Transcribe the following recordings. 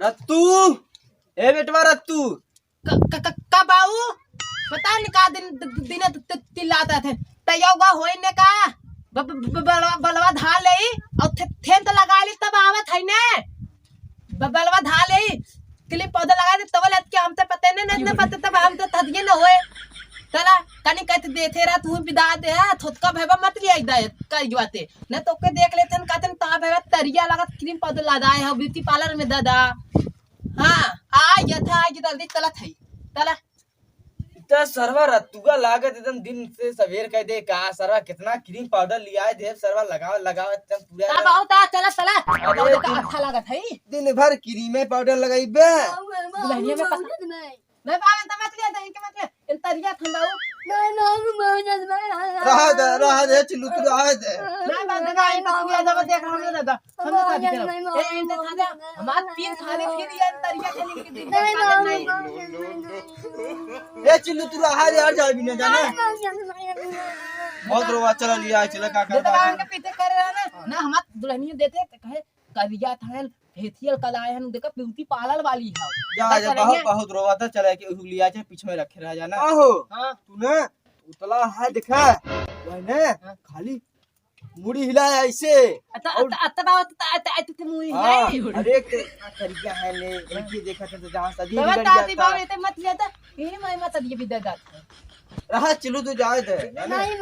रत्तू, ए बेटवा रत्तू। का बाऊ पता नहीं का दिन तिलाता थे तयोगा होई ने का बलवा धा ले और थेन तो लगा ली तब आवत है ने बलवा धा ले क्लिप पौधा लगा दे तब लत के हम तो पता नहीं पता तब हम तो थदिए न होए तला कनी कहते देथे रा तू विदा दे थोतका भेबा मत लिया दे कई जवाते न तो के देख लेथन कहतन ता भेबा तरिया लगत क्रीम पौधा लगाए है ब्यूटी पार्लर में दादा हां आ यथा आज जल्दी चला थई तला इतना सरवा रत्तूगा लागत एकदम दिन से सवेर कह दे का सरवा कितना क्रीम पाउडर लिया है देव सरवा लगाओ लगाओ एकदम पूरा का बहुत चला चला अच्छा लागत है दिन भर क्रीम पाउडर लगाइबे दुल्हनिया में पसंद नहीं पावन त मत लिया दही के मत लिया इन तरिया थंबाऊ रहा दे चिल्लू तू रहा दे नहीं बात का इन तरिया जब देख हम नहीं दादा हम शादी करो ए इन था दे हमार तीन खाने फिर ये तरिया खेलने के दिन ए चिल्लू तू रहा दे यार जा भी ना जाना बहुत रोवा चला लिया चला का तो बावन के पीछे कर रहा ना हमार दुल्हनिया देते कहे करिया थाल फेथियल कलाए हम देखा ब्यूटी पार्लर वाली है जा जा बहुत रोवा था चला के लिया जे पीछे में रखे रह जाना आहो हां तूने उतला है देखा वने खाली मुड़ी हिलाया ऐसे अतबा तो मुड़ी है अरे तरीका है ले ये देखा था जहां सदी बाबा ताती बाबा ये मत लिया था ये मैं मत ये भी दे जाता रहा चिल्लू तू जाए दे नहीं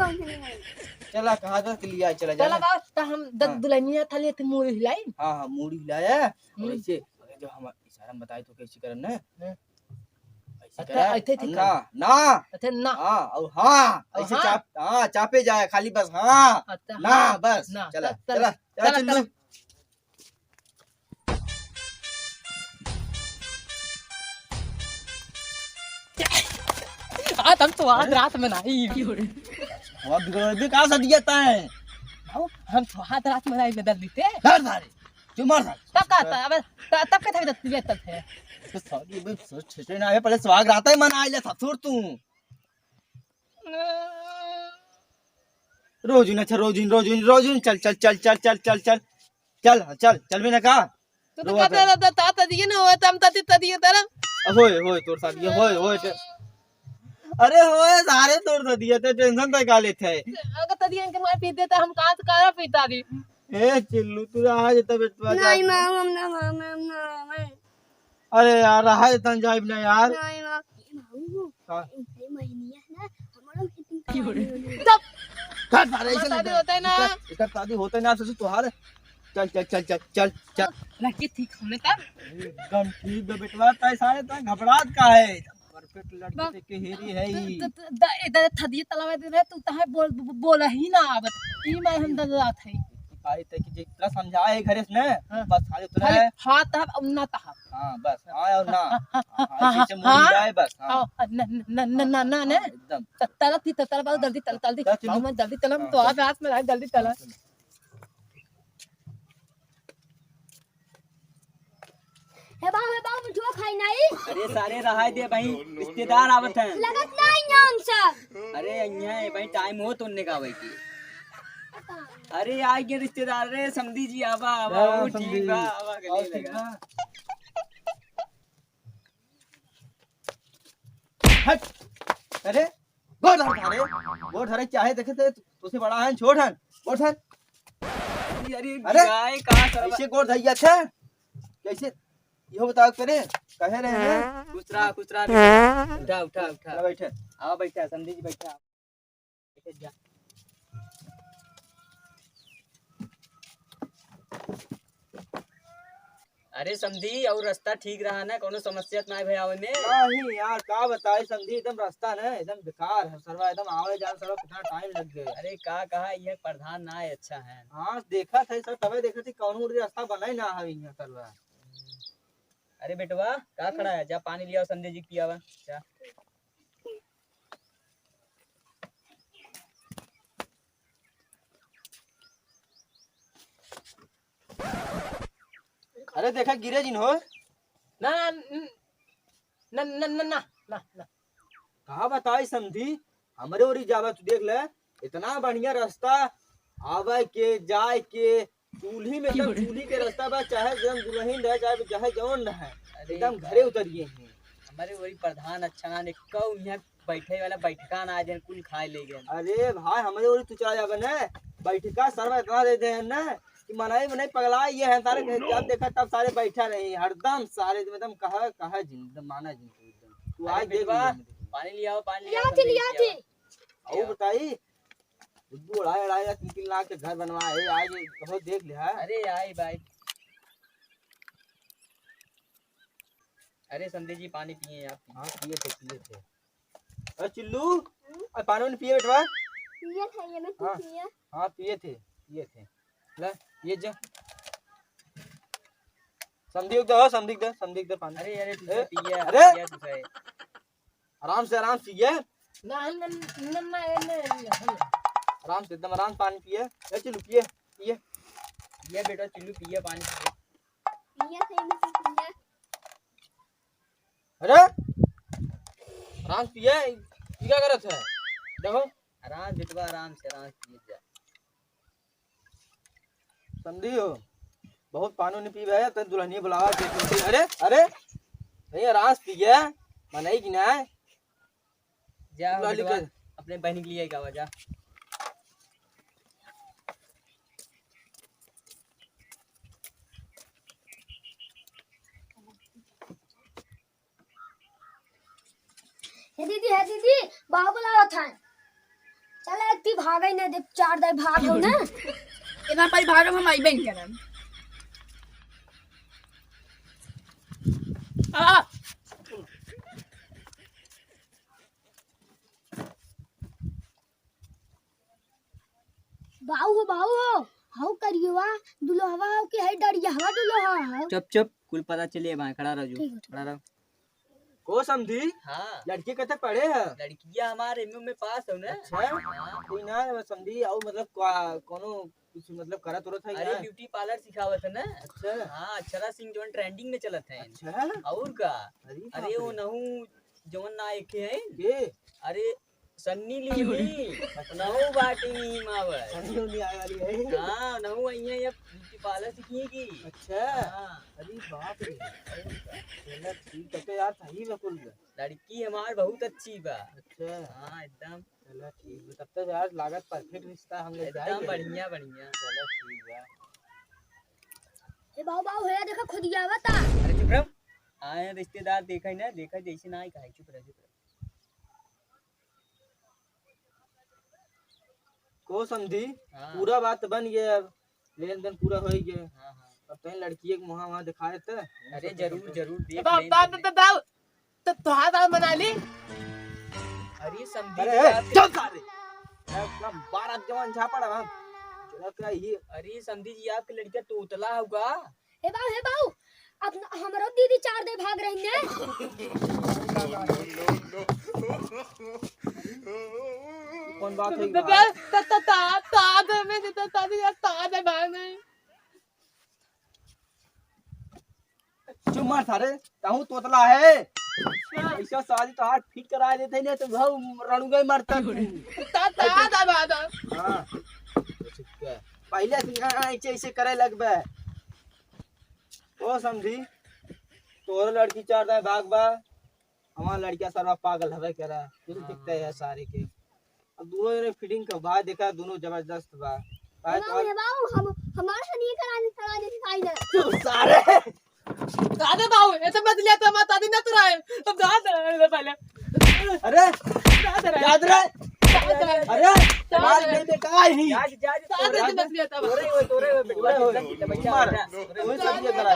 चला कहा था लिया चला जा चला बाबा तो हम दुल्हनिया था ले थे मुड़ी हिलाई हां हां मुड़ी हिलाया और ऐसे जो हम इशारा में बताए तो कैसे करना है ऐसे ना ना अच्छा ना हां और हां ऐसे चाप हां चापे जाए खाली बस हां ना बस चला चला चला चिल्लू आज हम तो आज रात में नहीं और बिगड़ का सदियता है हम तो आज रात में नहीं बदल देते डर सारे क्यों मार तब का अब तब के थे तब थे तो सॉरी बे छेटे ना है पहले स्वाग रात ही मना आइले ससुर तू रोजुन अच्छा रोजुन चल चल चल चल चल चल चल चल चल चल भी ना का तो कहते ता दिए ना हो तम तदी तरफ होए तोर साथ ये होए अरे होए सारे तोड़ सा दिया थे टेंशन तो का लेते है अगर तदियन के मैं पीते तो हम कहां से करा पीता दी ए चिल्लू तू आ जाता बेटवा नहीं मां अरे यार रहा तन जाइब ना यार नहीं मां हां महीनिया ना हमारा तब कर सारे ऐसे शादी होता है ना इसका शादी होता है ना सोच तोहार चल चल चल चल चल चल लड़की ठीक हमने तब एकदम ठीक है बेटवा ताई सारे ता घबराहट का है परफेक्ट लड़की देख के हेरी है ही इधर थदी तलावे दे तू तहे बोल ही ना आवत ई मैं हम दजात है पाई तक कि जितना समझाए घरे से ना बस खाली उतना है हां तब ना तब हां बस हां और ना ऐसे से मुड़ी जाए बस हां ना एकदम तला थी तला बहुत जल्दी तल मैं जल्दी तलम तो आप हाथ में रख जल्दी तला हे बाबू मुझे खाई नहीं अरे सारे रहा दे भाई रिश्तेदार आवत हैं लगत नहीं नाम सब अरे यहाँ है भाई टाइम हो तो उनने का भाई की अरे आए के रिश्तेदार रे समधी जी आवा आवा वो ठीक बा आवा गले लगा हट अरे गोड़ धरे चाहे देखे थे तुझसे बड़ा है छोड़ हन गोड़ धर अरे गाय कहां ऐसे गोड़ धैया थे कैसे यो बताओ करे कहे रहे हैं कुचरा उठा बैठे आओ बैठा समधी जी बैठा बैठे जा अरे समझी और रास्ता ठीक रहा ना कोनो समस्या ना भाई आवे में नहीं यार का बताए समझी एकदम रास्ता ना एकदम बेकार है सरवा एकदम आवे जाने सरवा कितना टाइम लग गया अरे का कहा ये प्रधान ना है अच्छा है हां देखा था सब तबे देखा थी कौन रास्ता बनाई ना है यहां सरवा अरे बेटवा का खड़ा है जा पानी लिया संजय जी पियावा जा अरे देखा गिरे जिन हो ना ना ना ना ना ना कहा बताई समझी हमरे ओरी जावा तू देख ले इतना बढ़िया रास्ता आवे के जाए के चूल्ही में एकदम चूल्ही के रास्ता बा, चाहे एकदम दुल्हन रहे चाहे चाहे जौन रहे, एकदम घरे उतरिए हैं। हमारे वही प्रधान अच्छा ना ने कऊ यहाँ बैठे वाला बैठका ना आज कुल खाए ले गए। अरे भाई हमारे और तू चला जाबे ना, बैठका सर्व इतना देते हैं ना कि मनाई मनाई पगला ये है सारे। जब देखा तब सारे बैठा रहे हरदम सारे एकदम कहा कहा जिंदा माना जिंदा एकदम। तू आज देख पानी लिया पानी लिया थी और बताई बुद्धू उड़ाए उड़ाए 3-3 लाख के घर बनवाए आज बहुत देख लिया। अरे आई भाई, अरे संदेश जी पानी पिए आप। हाँ पिए थे। अरे चिल्लू अरे पानी वानी पिए बेटवा। पिए थे ये मैं हाँ। पिए। हाँ पिए थे ले ये जा समझी दे पानी। अरे अरे ए, पिए अरे! पिए तुझे। आराम से पिए, ना आराम से एकदम आराम से पानी पिए। ए चिल्लू पिए। ये बेटा चिल्लू पिए पानी पिए। पिए थे मैं पिए। अरे आराम से पिए, ये क्या करत है देखो। आराम बेटवा आराम से पिए जा। समझी हो बहुत पानी नहीं पी है तो दुल्हनी बुलावा के। अरे नहीं आराम से पिए मनाई कि ना जा दुल्हनी बेटवा, के अपने बहन के लिए गावा जा। हे दीदी बाबू बुला था। चल एक ती भागई ने दे 4 दे भाग हो ना। इतना पर भागम हम आई बहन करन आ बाऊ हो हाउ करियो दुल्हवा हो के है डरिया हवा दुल्हा। चुप कुल पता चले भाई खड़ा रहो ठीक है। खड़ा रहो। को समझी हाँ लड़की कते पढ़े है। लड़कियां हमारे एमयू में पास हो ना। अच्छा हाँ। कोई ना समझी और मतलब कोनो कुछ मतलब करत उरत है अरे ना। ब्यूटी पार्लर सिखावत है ना। अच्छा हाँ अक्षरा सिंह जोन ट्रेंडिंग में चलत है। अच्छा और का अरे अरे वो नहू जोन ना एक है। ये अरे सन्नी लीनी नहू बाटी मावर। सनी होनी आए वाली है। हाँ नहू आइए ये ब्यूटी पार्लर सीखिएगी। अच्छा हाँ अरे बाप रे चलो ठीक है यार सही बिल्कुल। लड़की हमार बहुत अच्छी बा। अच्छा हाँ एकदम चलो ठीक है तब तक यार लागत परफेक्ट रिश्ता हम लोग एकदम बढ़िया चलो ठीक है। हे बाऊ है देखा खुद आवा था। अरे चुप रहो, आए रिश्तेदार देखा ना देखा जैसे ना ही कहा। चुप रह को समझी हाँ। पूरा बात बन गया अब लेन देन पूरा हो गया। हाँ हाँ अब तो लड़की एक मुहा वहाँ दिखाए थे। अरे जरूर देख बाऊ लें। बाऊ तो हाथ बना ली। अरे समझी अरे बात- चल सारे एकदम 12 जवान झापड़ हम चलो क्या ये। अरे समझी जी आपकी लड़का तोतला होगा। हे बाऊ अपना हमरो दीदी 4 दे भाग रही ने। कौन बात है तो भाई? चुप मार सारे ताहू तोतला है ऐसा शादी तो हाथ फिट करा देते नहीं तो भाव रणुगे मरता तू। हाँ ठीक है पहले से ऐसे करे लगबे ओ समझी तोर लड़की 4 दाए भाग बा हमार लड़किया सरवा पागल हवे करा फिर दिखते है सारे के। अब दोनों जने फिटिंग का बा देखा दोनों जबरदस्त बा हे बाऊ हम हमारे से नहीं कराने सिखाई दे। तू सारे दादा बाऊ ऐसे मत लिया तो मत आदि ना तो रहे तब दादा पहले अरे दादा याद रहे अरे मार नहीं दे का ही जाज जाज दादा से मत लिया तब तोरे हुए बेटा बच्चा मार बच्चा। वही सब ये करा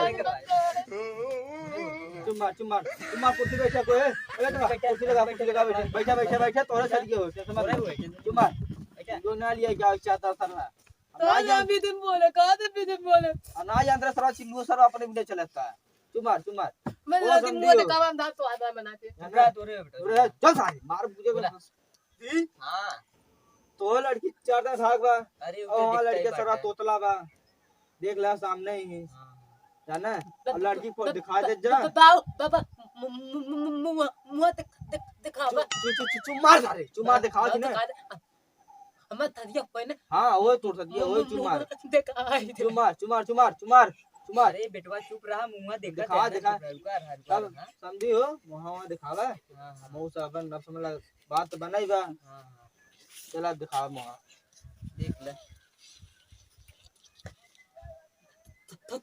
चुम्मा कुर्सी बैठा कोई अरे कुर्सी लगा बैठा तोरे सर के हो तोरे हुए चुम्मा बच्चा। जो ना लिया क्या चाहता सरना दादा भी तुम बोले कहा भी तुम बोले अनाज अंदर सरा चिल्लू सर अपने बिना चलता है चुम्मा मैं वो लोग समझी मुंह हो। दिखावा हम तो आधा बनाते पूरा तोरे हुए बेटा। अरे चल सारे मार बुझे बोला। दी हाँ तो लड़की 4 दाए भाग बा अरे और वहाँ लड़के सरा तोतला बा देख ला सामने ही जाना अब लड़की को दिखा दे जा बाऊ बाबा मुंह दिखावा चुम्मा सारे चुम्मा दिखाओ थी ना हम थदिया होय ने हाँ वो तोड़ दिया वो चुमार देखा आई चुमार चुमार चुमार चुमार चुमार अरे बेटवा चुप रहा मुंह देखा दिखा, दिखा। हाँ सब समझी हो वहाँ दिखावा हाँ मुँह से अपन अब समझ बात बनाई बा हाँ चला दिखावा मुँह देख ले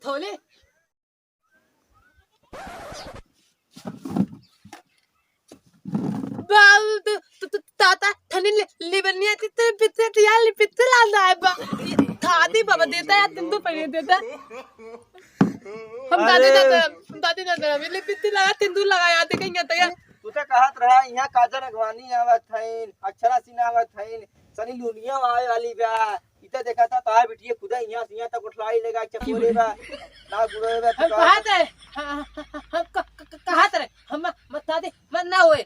थोले बाबू तो ताता थने लिबनिया ते पिते यार पिते लाना है बा थादी बाबा देता है तुम तो पहले देता हम दादी दादा हम पिते लगा तिंदू लगाया थे कहीं तैयार तू तो कहत रहा यहाँ काजर अगवानी आवत थईन अक्षरा सिन्हा आवत थईन सनी लुनिया आवे वाली बा इते देखा था तार बिटिया खुदा यहाँ से यहाँ तक उठलाई लेगा चपोले बा ना गुड़े बा हम कहा थे हम कहा थे हम मत दे मन ना होए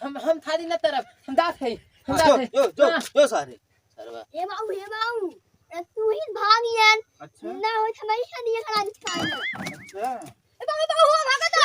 हम थादी ना तरफ हम दात है हम दात है जो सारे सरवा हे बाबू तू ही भागियन अच्छा ना हो हमेशा नहीं खड़ा निकाल अच्छा बाबू भागा था